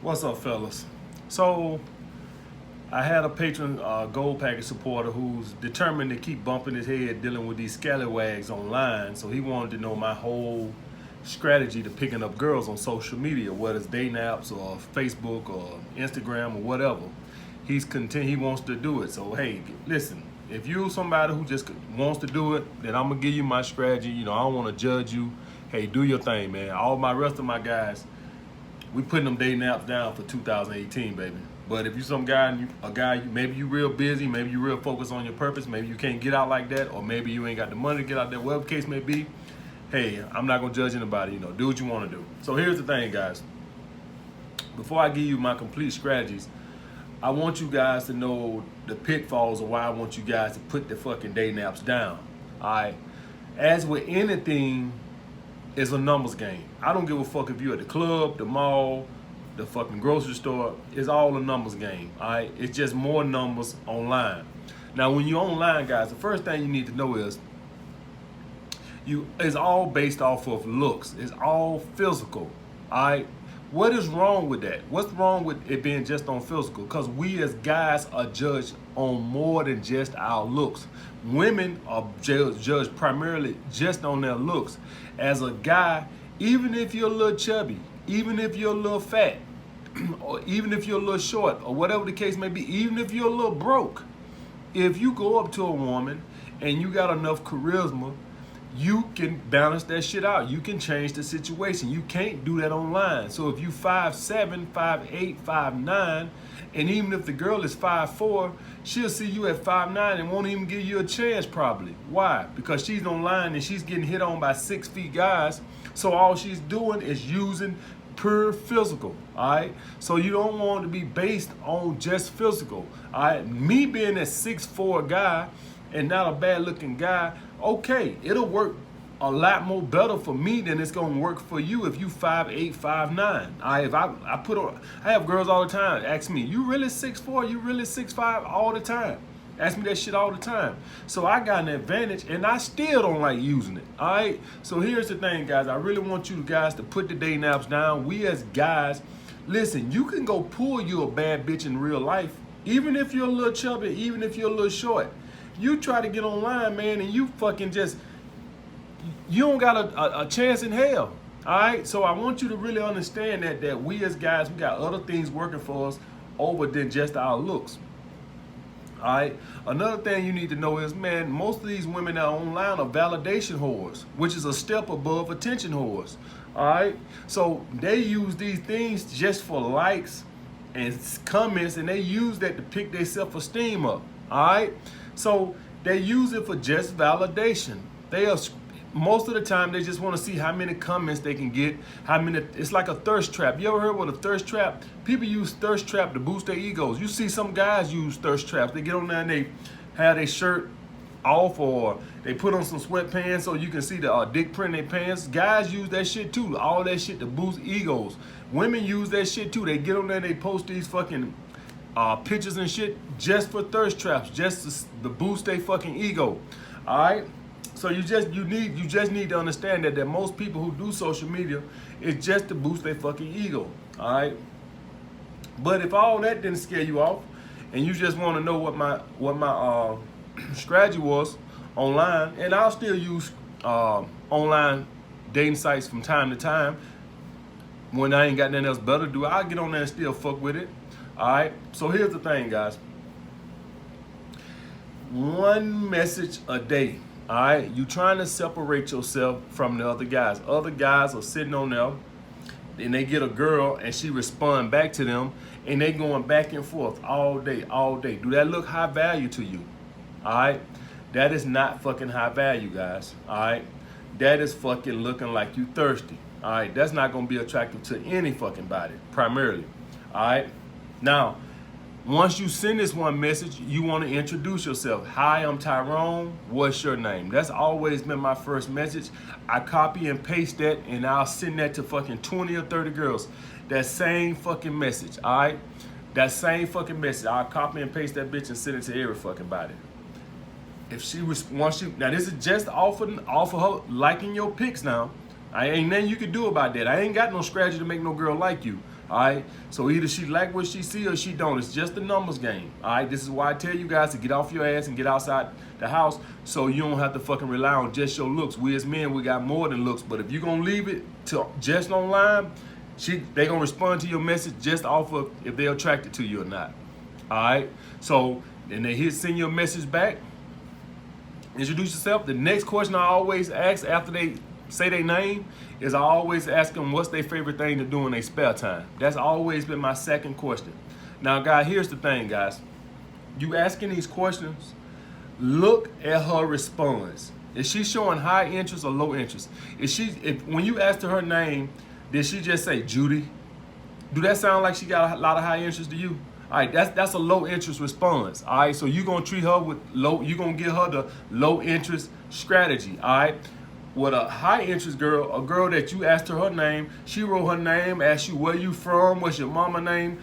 What's up, fellas? So I had a patron gold package supporter who's determined to keep bumping his head dealing with these scallywags online. So he wanted to know my whole strategy to picking up girls on social media, whether it's dating apps or Facebook or Instagram or whatever. He wants to do it. So hey, listen, if you're somebody who just wants to do it, then I'm gonna give you my strategy. You know, I don't want to judge you. Hey, do your thing, man. All my rest of my guys, we putting them dating apps down for 2018, baby. But if you some guy, maybe you real busy, maybe you real focused on your purpose, maybe you can't get out like that, or maybe you ain't got the money to get out there, whatever the case may be, hey, I'm not gonna judge anybody, do what you wanna do. So here's the thing, guys. Before I give you my complete strategies, I want you guys to know the pitfalls of why I want you guys to put the fucking dating apps down. Alright. As with anything, it's a numbers game. I don't give a fuck if you're at the club, the mall, the fucking grocery store. It's all a numbers game. Alright? It's just more numbers online. Now when you're online, guys, the first thing you need to know is it's all based off of looks. It's all physical. Alright? What is wrong with that? What's wrong with it being just on physical? Because we as guys are judged on more than just our looks. Women are judged primarily just on their looks. As a guy, even if you're a little chubby, even if you're a little fat, or even if you're a little short, or whatever the case may be, even if you're a little broke, if you go up to a woman and you got enough charisma, you can balance that shit out. You can change the situation. You can't do that online. So if you 5'7", 5'8", 5'9", and even if the girl is 5'4", she'll see you at 5'9" and won't even give you a chance probably. Why? Because she's online and she's getting hit on by 6 feet guys. So all she's doing is using pure physical. All right. So you don't want to be based on just physical. All right. Me being a 6'4" guy and not a bad looking guy, okay, it'll work a lot more better for me than it's gonna work for you if you 5'8", 5'9". I have girls all the time ask me, you really 6'4", you really 6'5", all the time. Ask me that shit all the time. So I got an advantage and I still don't like using it. All right. So here's the thing, guys. I really want you guys to put the dating apps down. We as guys, listen, you can go pull you a bad bitch in real life, even if you're a little chubby, even if you're a little short. You try to get online, man, and you fucking you don't got a chance in hell. All right. So I want you to really understand that we as guys, we got other things working for us over than just our looks. All right. Another thing you need to know is, man, most of these women that are online are validation whores, which is a step above attention whores. All right. So they use these things just for likes and comments, and they use that to pick their self-esteem up. All right. So they use it for just validation. Most of the time they just want to see how many comments they can get, it's like a thirst trap. You ever heard what a thirst trap? People use thirst trap to boost their egos. You see some guys use thirst traps. They get on there and they have their shirt off, or they put on some sweatpants so you can see the dick print in their pants. Guys use that shit too. All that shit to boost egos. Women use that shit too. They get on there and they post these fucking pictures and shit just for thirst traps, just to boost their fucking ego. All right. So you just need to understand that most people who do social media is just to boost their fucking ego. All right. But if all that didn't scare you off, and you just want to know what my strategy was online, and I'll still use online dating sites from time to time when I ain't got nothing else better to do. I'll get on there and still fuck with it. All right. So here's the thing, guys. One message a day. All right, you trying to separate yourself from the other guys. Other guys are sitting on there, and they get a girl, and she respond back to them, and they going back and forth all day, all day. Do that look high value to you? All right, that is not fucking high value, guys. All right, that is fucking looking like you thirsty. All right, that's not gonna be attractive to any fucking body, primarily. All right, now, once you send this one message, you want to introduce yourself. Hi, I'm Tyrone. What's your name? That's always been my first message. I copy and paste that, and I'll send that to fucking 20 or 30 girls. That same fucking message, all right? That same fucking message. I'll copy and paste that bitch and send it to every fucking body. If she wants you, now this is just off of her liking your pics now. I ain't nothing you can do about that. I ain't got no strategy to make no girl like you. All right. So either she like what she see or she don't. It's just a numbers game. All right. This is why I tell you guys to get off your ass and get outside the house so you don't have to fucking rely on just your looks. We as men, we got more than looks. But if you're gonna leave it to just online, they gonna respond to your message just off of if they're attracted to you or not. All right. So then they send you a message back. Introduce yourself. The next question I always ask after they say their name is I always ask them what's their favorite thing to do in their spare time. That's always been my second question. Now, guys, here's the thing, guys. You asking these questions, look at her response. Is she showing high interest or low interest? If when you asked her name, did she just say Judy? Do that sound like she got a lot of high interest to you? All right, that's a low interest response. All right, so you're gonna treat her with low, you're gonna give her the low interest strategy. All right, with a high interest girl, a girl that you asked her name, she wrote her name, asked you where you from, what's your mama name,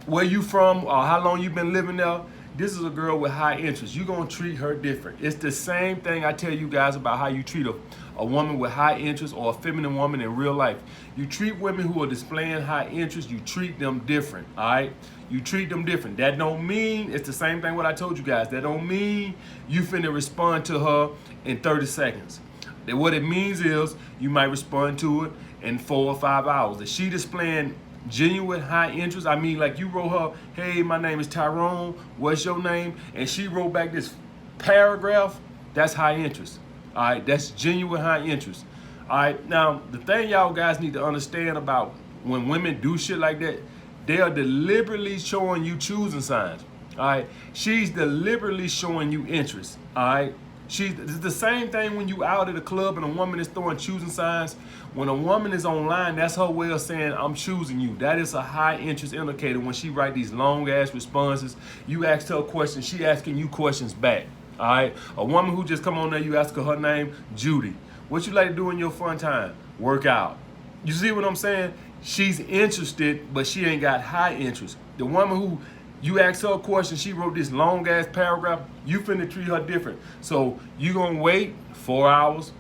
where you from, or how long you been living there. This is a girl with high interest. You're gonna treat her different. It's the same thing I tell you guys about how you treat a woman with high interest or a feminine woman in real life. You treat women who are displaying high interest, you treat them different, all right? You treat them different. That don't mean, it's the same thing what I told you guys, that don't mean you finna respond to her in 30 seconds. And what it means is you might respond to it in 4 or 5 hours. If she displaying genuine high interest, I mean like you wrote her, hey, my name is Tyrone, what's your name? And she wrote back this paragraph, that's high interest. All right, that's genuine high interest. All right, now the thing y'all guys need to understand about when women do shit like that, they are deliberately showing you choosing signs. All right, she's deliberately showing you interest. All right, it's the same thing when you out at a club and a woman is throwing choosing signs. When a woman is online, that's her way of saying I'm choosing you. That is a high interest indicator. When she write these long ass responses, you ask her a question, she asking you questions back. All right, a woman who just come on there, you ask her name, Judy. What you like to do in your fun time? Work out. You see what I'm saying? She's interested, but she ain't got high interest. The woman who you ask her a question, she wrote this long ass paragraph, you finna treat her different. So you gonna wait 4 hours,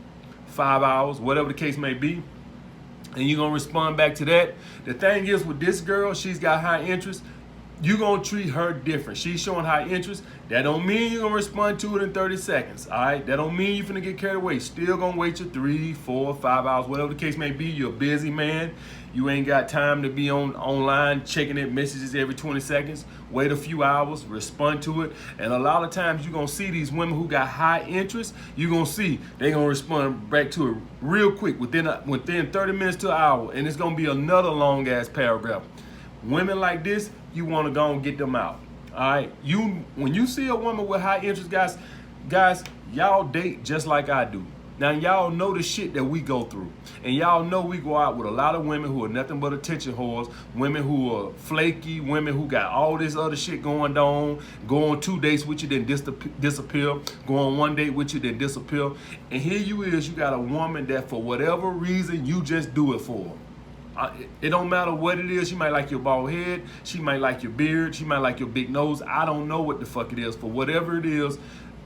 5 hours, whatever the case may be, and you gonna respond back to that. The thing is with this girl, she's got high interest. You gonna treat her different. She's showing high interest. That don't mean you're gonna respond to it in 30 seconds. All right, that don't mean you finna get carried away. Still gonna wait your 3, 4, 5 hours, whatever the case may be. You're a busy man. You ain't got time to be online checking it messages every 20 seconds. Wait a few hours, respond to it. And a lot of times you're gonna see these women who got high interest, you're gonna see they gonna respond back to it real quick within 30 minutes to an hour. And it's gonna be another long ass paragraph. Women like this, you want to go and get them out. All right. When you see a woman with high interest, guys, y'all date just like I do. Now y'all know the shit that we go through, and y'all know we go out with a lot of women who are nothing but attention whores, women who are flaky, women who got all this other shit going on, go on 2 dates with you then disappear, go on 1 date with you then disappear, and here you got a woman that for whatever reason you just do it for. It don't matter what it is. She might like your bald head. She might like your beard. She might like your big nose. I don't know what the fuck it is. For whatever it is,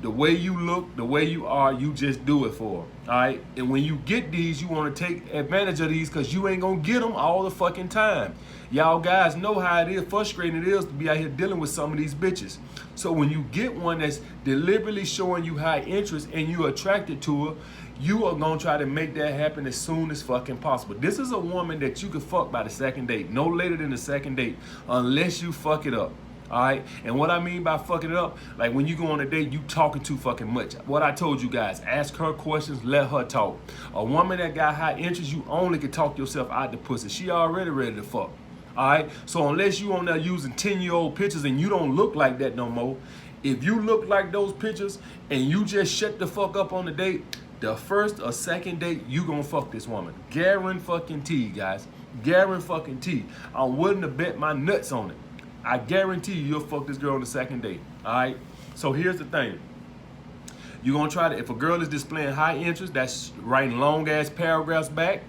the way you look, the way you are, you just do it for her. All right? And when you get these, you want to take advantage of these because you ain't going to get them all the fucking time. Y'all guys know how it is, frustrating it is to be out here dealing with some of these bitches. So when you get one that's deliberately showing you high interest and you're attracted to her, you are gonna try to make that happen as soon as fucking possible. This is a woman that you can fuck by the second date, no later than the second date, unless you fuck it up. All right, and what I mean by fucking it up, like when you go on a date, you talking too fucking much. What I told you guys, ask her questions, let her talk. A woman that got high interest, you only can talk yourself out the pussy. She already ready to fuck. All right, so unless you on there using 10-year-old pictures and you don't look like that no more, if you look like those pictures and you just shut the fuck up on the date, the first or second date, you gonna fuck this woman. Guarantee, guys. Guarantee. I'm willing to bet my nuts on it. I guarantee you'll fuck this girl on the second date. All right? So here's the thing. You're gonna try to, if a girl is displaying high interest, that's writing long ass paragraphs back,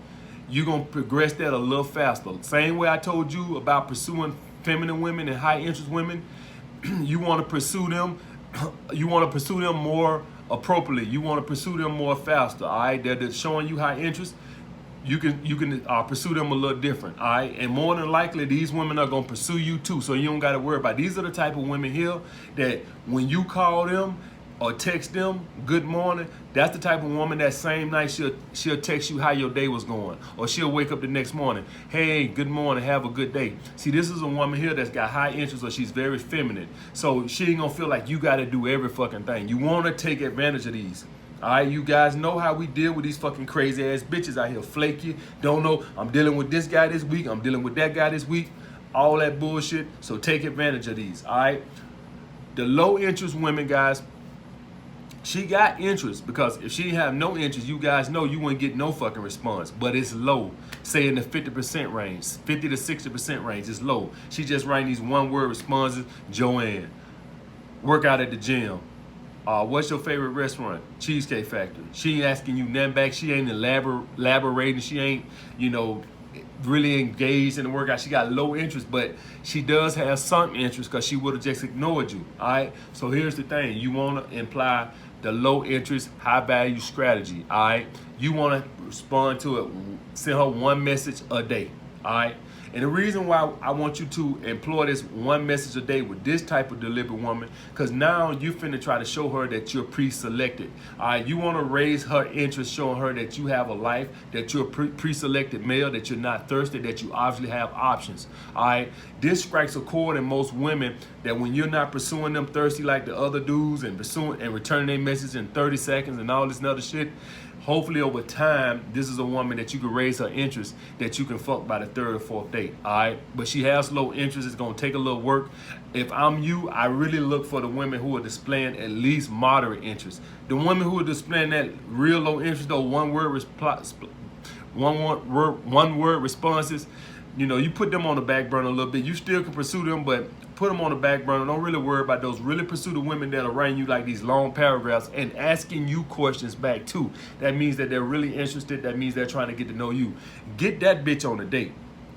you're gonna progress that a little faster. Same way I told you about pursuing feminine women and high interest women, you wanna pursue them more appropriately. You want to pursue them more faster, all right? They're showing you high interest. you can pursue them a little different, all right? And more than likely, these women are gonna pursue you too, so you don't gotta worry about it. These are the type of women here that when you call them or text them good morning, that's the type of woman that same night she'll text you how your day was going, or she'll wake up the next morning, hey, good morning, have a good day. See, this is a woman here that's got high interest, or she's very feminine, so she ain't gonna feel like you gotta do every fucking thing. You wanna take advantage of these. All right, you guys know how we deal with these fucking crazy ass bitches out here. Flaky, don't know, I'm dealing with this guy this week, I'm dealing with that guy this week, all that bullshit. So take advantage of these, all right? The low interest women, guys, she got interest, because if she have no interest, you guys know you wouldn't get no fucking response, but it's low. Say in the 50% range, 50 to 60% range, it's low. She just writing these one word responses. Joanne, work out at the gym. What's your favorite restaurant? Cheesecake Factory. She ain't asking you nothing back. She ain't elaborating. She ain't, really engaged in the workout. She got low interest, but she does have some interest, because she would have just ignored you. All right. So here's the thing: you want to imply the low interest, high value strategy. All right. You want to respond to it. Send her one message a day. All right. And the reason why I want you to employ this one message a day with this type of deliberate woman, because now you finna try to show her that you're pre-selected. All right, you want to raise her interest, showing her that you have a life, that you're a pre-selected male, that you're not thirsty, that you obviously have options. All right, this strikes a chord in most women, that when you're not pursuing them thirsty like the other dudes, and pursuing and returning their message in 30 seconds and all this other shit. Hopefully over time, this is a woman that you can raise her interest, that you can fuck by the third or fourth date, all right? But she has low interest. It's gonna take a little work. If I'm you, I really look for the women who are displaying at least moderate interest. The women who are displaying that real low interest, though, one word responses, you put them on the back burner a little bit. You still can pursue them, but put them on the back burner. Don't really worry about those. Really pursue the women that are writing you like these long paragraphs and asking you questions back too. That means that they're really interested. That means they're trying to get to know you. Get that bitch on a date.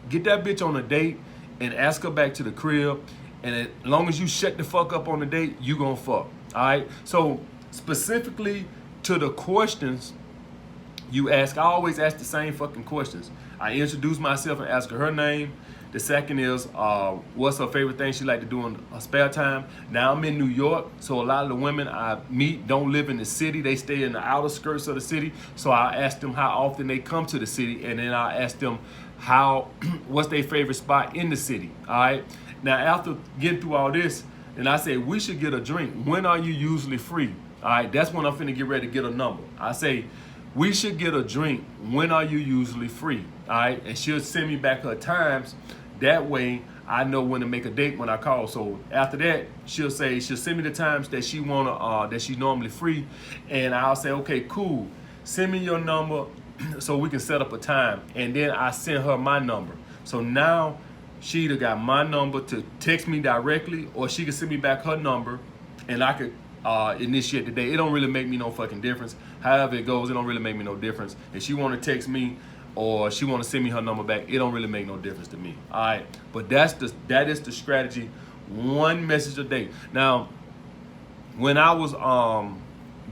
Get that bitch on a date and ask her back to the crib. And as long as you shut the fuck up on the date, you gonna fuck. All right? So specifically to the questions you ask, I always ask the same fucking questions. I introduce myself and ask her name. The second is, what's her favorite thing she like to do in her spare time? Now, I'm in New York, so a lot of the women I meet don't live in the city. They stay in the outer skirts of the city. So I ask them how often they come to the city, and then I ask them what's their favorite spot in the city, all right? Now, after getting through all this, and I say, we should get a drink. When are you usually free? All right, that's when I'm finna get ready to get a number. I say, we should get a drink. When are you usually free? All right, and she'll send me back her times. That way, I know when to make a date when I call. So after that, she'll send me the times that she that she normally free, and I'll say, okay, cool. Send me your number so we can set up a time, and then I send her my number. So now she either got my number to text me directly, or she can send me back her number, and I could initiate the date. It don't really make me no fucking difference. However it goes, it don't really make me no difference. If she want to text me, or she want to send me her number back, it don't really make no difference to me. All right, but that is the strategy. One message a day. Now, when I was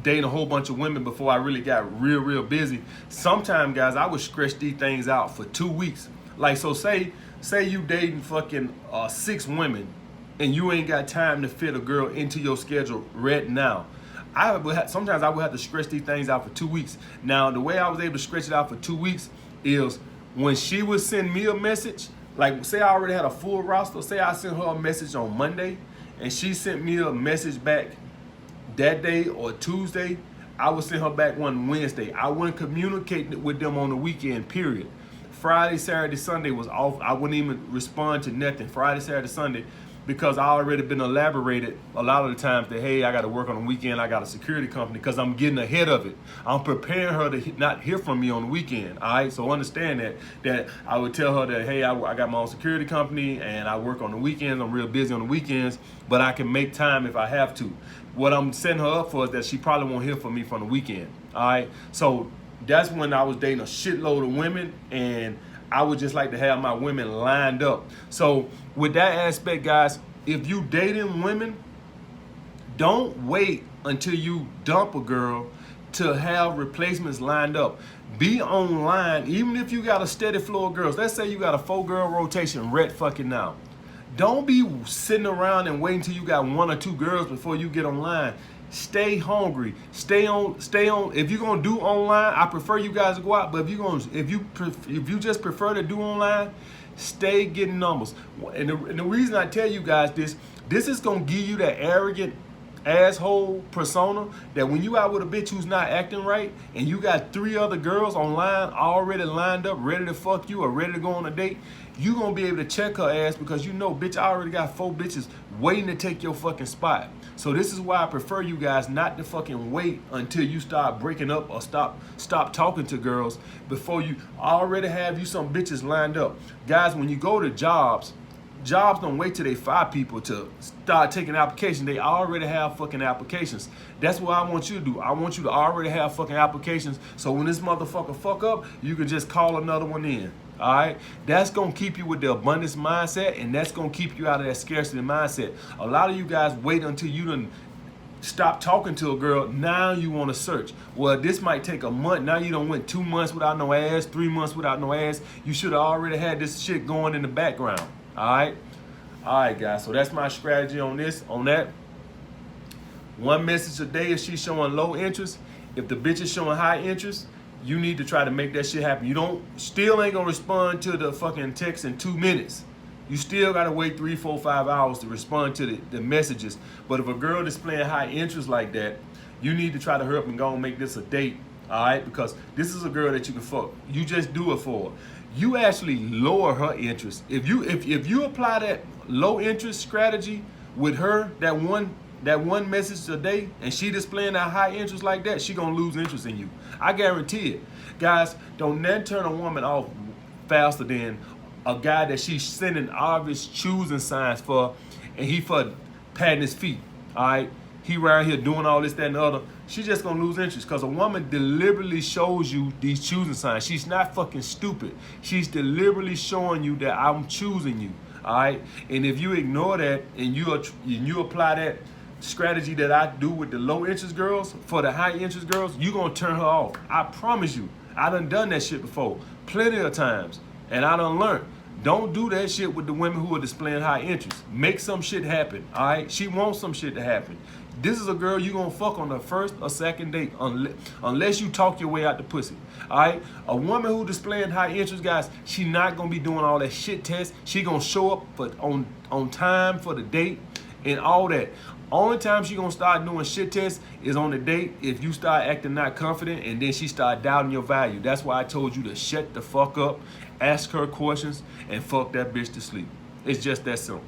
dating a whole bunch of women before I really got real busy, sometimes, guys, I would stretch these things out for 2 weeks. Like, so say you dating fucking 6 women, and you ain't got time to fit a girl into your schedule right now. Sometimes I would have to stretch these things out for 2 weeks. Now, the way I was able to stretch it out for 2 weeks is when she would send me a message, like say I already had a full roster, say I sent her a message on Monday, and she sent me a message back that day or Tuesday, I would send her back one Wednesday. I wouldn't communicate with them on the weekend, period. Friday, Saturday, Sunday was off. I wouldn't even respond to nothing. Friday, Saturday, Sunday, because I already been elaborated a lot of the times that, hey, I got to work on the weekend. I got a security company, because I'm getting ahead of it. I'm preparing her to not hear from me on the weekend. All right, so understand that I would tell her that, hey, I got my own security company and I work on the weekends. I'm real busy on the weekends, but I can make time if I have to. What I'm setting her up for is that she probably won't hear from me from the weekend. All right, so that's when I was dating a shitload of women, and I would just like to have my women lined up. So with that aspect, guys, if you dating women, don't wait until you dump a girl to have replacements lined up. Be online, even if you got a steady flow of girls. Let's say you got a 4-girl rotation right fucking now. Don't be sitting around and waiting till you got 1 or 2 girls before you get online. Stay hungry. Stay on. If you're gonna do online, I prefer you guys to go out. But if you just prefer to do online, stay getting numbers. And the reason I tell you guys this is gonna give you that arrogant asshole persona that when you out with a bitch who's not acting right and you got 3 other girls online already lined up ready to fuck you or ready to go on a date, you gonna be able to check her ass because you know, bitch, I already got 4 bitches waiting to take your fucking spot. So this is why I prefer you guys not to fucking wait until you start breaking up or stop talking to girls before you already have you some bitches lined up. Guys, when you go to jobs don't wait till they fire people to start taking applications. They already have fucking applications. That's what I want you to do. I want you to already have fucking applications so when this motherfucker fuck up, you can just call another one in. All right, that's gonna keep you with the abundance mindset, and that's gonna keep you out of that scarcity mindset. A lot of you guys wait until you done stop talking to a girl. Now you want to search. Well, this might take a month. Now you done went 2 months without no ass, 3 months without no ass. You should have already had this shit going in the background. All right, guys. So that's my strategy on that. 1 message a day if she's showing low interest. If the bitch is showing high interest, you need to try to make that shit happen. You still ain't gonna respond to the fucking text in 2 minutes. You still gotta wait 3, 4, 5 hours to respond to the messages. But if a girl displaying high interest like that, you need to try to hurry up and go and make this a date. All right, because this is a girl that you can fuck. You just do it for her. You actually lower her interest. If you apply that low interest strategy with her, that one message a day, and she displaying that high interest like that, she gonna lose interest in you. I guarantee it. Guys, don't then turn a woman off faster than a guy that she's sending obvious choosing signs for, and he for patting his feet. All right, he around here doing all this, that, and the other. She's just gonna lose interest because a woman deliberately shows you these choosing signs. She's not fucking stupid. She's deliberately showing you that I'm choosing you. All right, and if you ignore that and you apply that strategy that I do with the low interest girls for the high interest girls, you gonna turn her off. I promise you. I done that shit before plenty of times, and I done learned. Don't do that shit with the women who are displaying high interest. Make some shit happen. All right, she wants some shit to happen. This is a girl you gonna fuck on the first or second date unless you talk your way out the pussy. All right, a woman who displaying high interest, guys, she not gonna be doing all that shit test. She gonna show up on time for the date and all that. Only time she gonna start doing shit tests is on the date if you start acting not confident and then she start doubting your value. That's why I told you to shut the fuck up, ask her questions, and fuck that bitch to sleep. It's just that simple.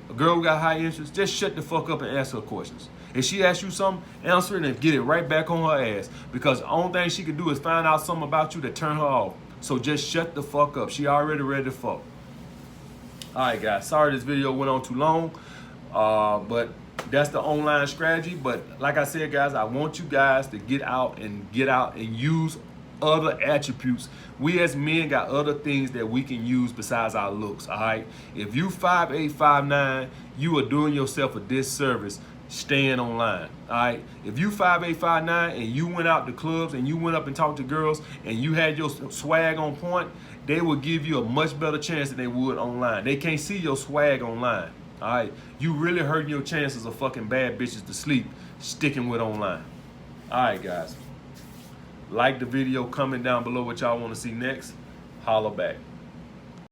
A girl who got high interest, just shut the fuck up and ask her questions. If she asks you something, answer it and get it right back on her ass. Because the only thing she can do is find out something about you to turn her off. So just shut the fuck up. She already ready to fuck. Alright guys, sorry this video went on too long. But that's the online strategy. But like I said, guys, I want you guys to get out and use other attributes. We as men got other things that we can use besides our looks. All right, if you 5'8", 5'9", you are doing yourself a disservice staying online. All right, if you 5'8", 5'9", and you went out to clubs and you went up and talked to girls and you had your swag on point, they will give you a much better chance than they would online. They can't see your swag online. All right, you really hurting your chances of fucking bad bitches to sleep sticking with online. All right, guys. Like the video, comment down below what y'all want to see next. Holla back.